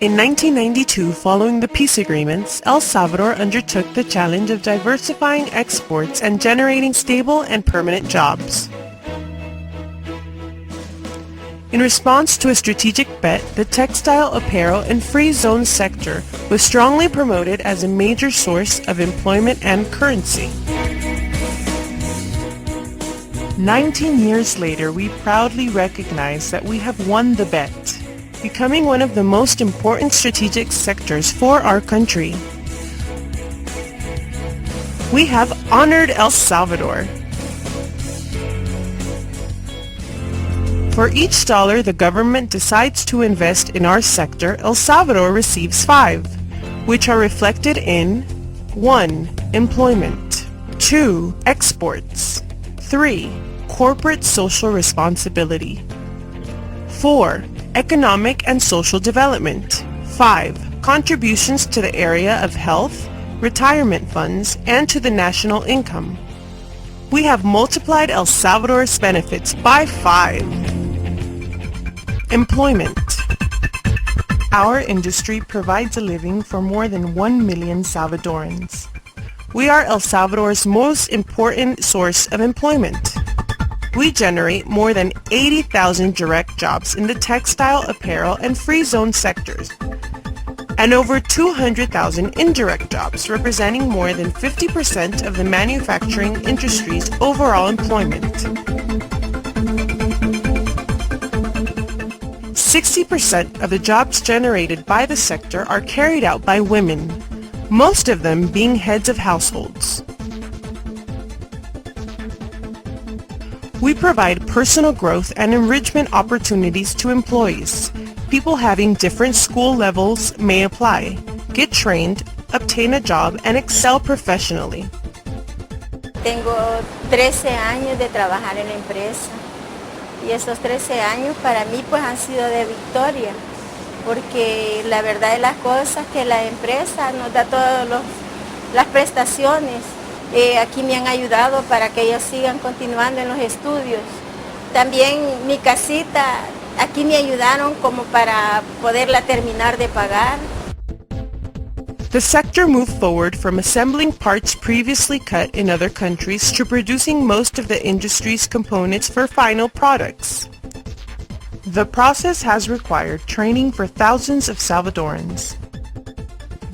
In 1992, following the peace agreements, El Salvador undertook the challenge of diversifying exports and generating stable and permanent jobs. In response to a strategic bet, the textile, apparel, and free zone sector was strongly promoted as a major source of employment and currency. 19 years later, we proudly recognize that we have won the bet, becoming one of the most important strategic sectors for our country. We have honored El Salvador. For each dollar the government decides to invest in our sector, El Salvador receives 5, which are reflected in 1. Employment, 2. Exports, 3. Corporate social responsibility, 4. Economic and social development, 5. Contributions to the area of health, retirement funds, and to the national income. We have multiplied El Salvador's benefits by 5. Employment. Our industry provides a living for more than 1 million Salvadorans. We are El Salvador's most important source of employment. We generate more than 80,000 direct jobs in the textile, apparel, and free zone sectors, and over 200,000 indirect jobs, representing more than 50% of the manufacturing industry's overall employment. 60% of the jobs generated by the sector are carried out by women, most of them being heads of households. We provide personal growth and enrichment opportunities to employees. People having different school levels may apply, get trained, obtain a job, and excel professionally. Tengo 13 años de trabajar en la empresa y esos 13 años para mí pues han sido de victoria, porque la verdad de las cosas que la empresa nos da todas las prestaciones. Aquí me han ayudado para que ellos sigan continuando en los estudios. También mi casita, aquí me ayudaron como para poderla terminar de pagar. The sector moved forward from assembling parts previously cut in other countries to producing most of the industry's components for final products. The process has required training for thousands of Salvadorans,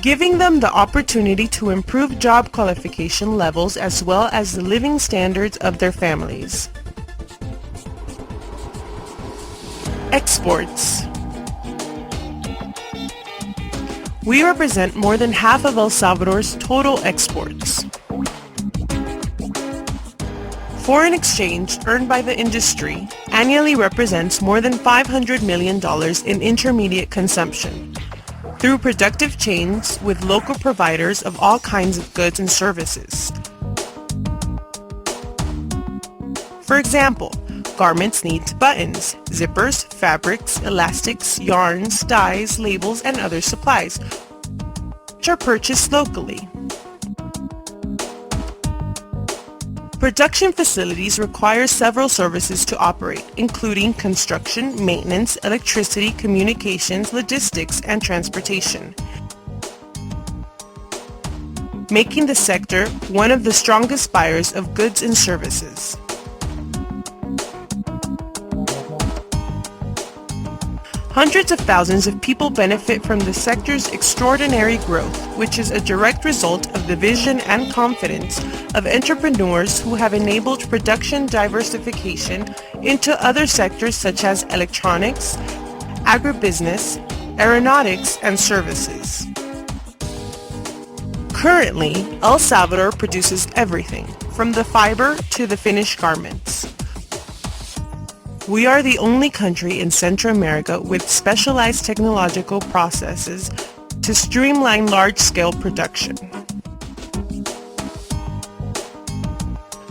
giving them the opportunity to improve job qualification levels as well as the living standards of their families. Exports. We represent more than half of El Salvador's total exports. Foreign exchange earned by the industry annually represents more than $500 million in intermediate consumption, through productive chains with local providers of all kinds of goods and services. For example, garments need buttons, zippers, fabrics, elastics, yarns, dyes, labels, and other supplies, which are purchased locally. Production facilities require several services to operate, including construction, maintenance, electricity, communications, logistics, and transportation, making the sector one of the strongest buyers of goods and services. Hundreds of thousands of people benefit from the sector's extraordinary growth, which is a direct result of the vision and confidence of entrepreneurs who have enabled production diversification into other sectors such as electronics, agribusiness, aeronautics, and services. Currently, El Salvador produces everything, from the fiber to the finished garments. We are the only country in Central America with specialized technological processes to streamline large-scale production.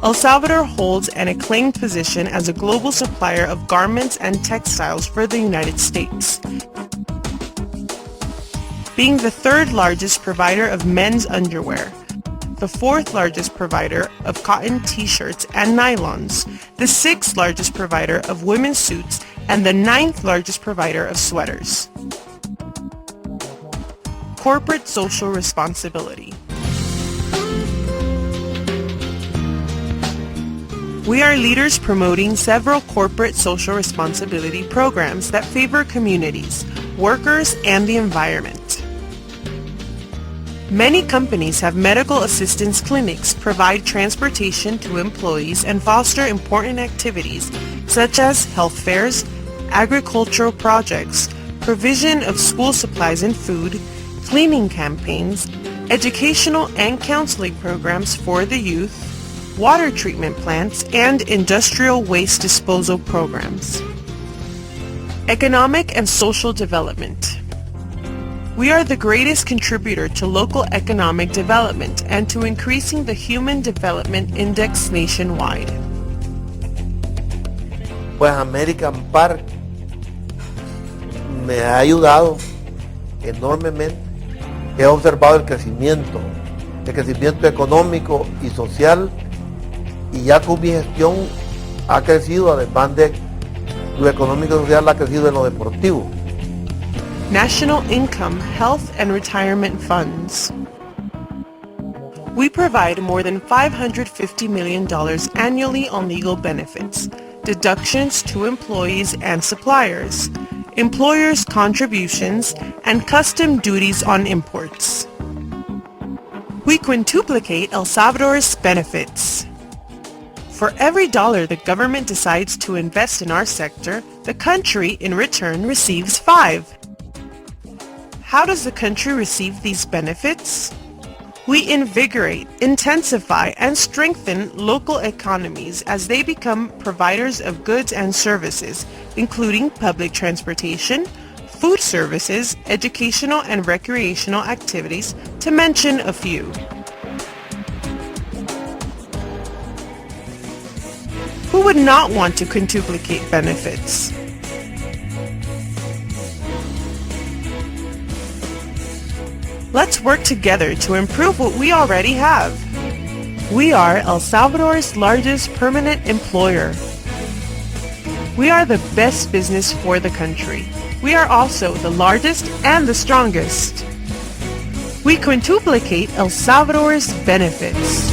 El Salvador holds an acclaimed position as a global supplier of garments and textiles for the United States, being the third largest provider of men's underwear, the fourth largest provider of cotton t-shirts and nylons, the sixth largest provider of women's suits, and the ninth largest provider of sweaters. corporate social responsibility. We are leaders promoting several corporate social responsibility programs that favor communities, workers, and the environment. Many companies have medical assistance clinics, provide transportation to employees, and foster important activities such as health fairs, agricultural projects, provision of school supplies and food, cleaning campaigns, educational and counseling programs for the youth, water treatment plants, and industrial waste disposal programs. Economic and social development. We are the greatest contributor to local economic development and to increasing the Human Development Index nationwide. Pues American Park me ha ayudado enormemente. He observado el crecimiento económico y social, y ya con mi gestión ha crecido, además de lo económico y social, ha crecido en lo deportivo. National Income, Health and Retirement Funds. We provide more than $550 million annually on legal benefits, deductions to employees and suppliers, employers' contributions, and custom duties on imports. We quintuplicate El Salvador's benefits. For every dollar the government decides to invest in our sector, the country in return receives 5. How does the country receive these benefits? We invigorate, intensify, and strengthen local economies as they become providers of goods and services, including public transportation, food services, educational and recreational activities, to mention a few. Who would not want to quintuplicate benefits? Let's work together to improve what we already have. We are El Salvador's largest permanent employer. We are the best business for the country. We are also the largest and the strongest. We quintuplicate El Salvador's benefits.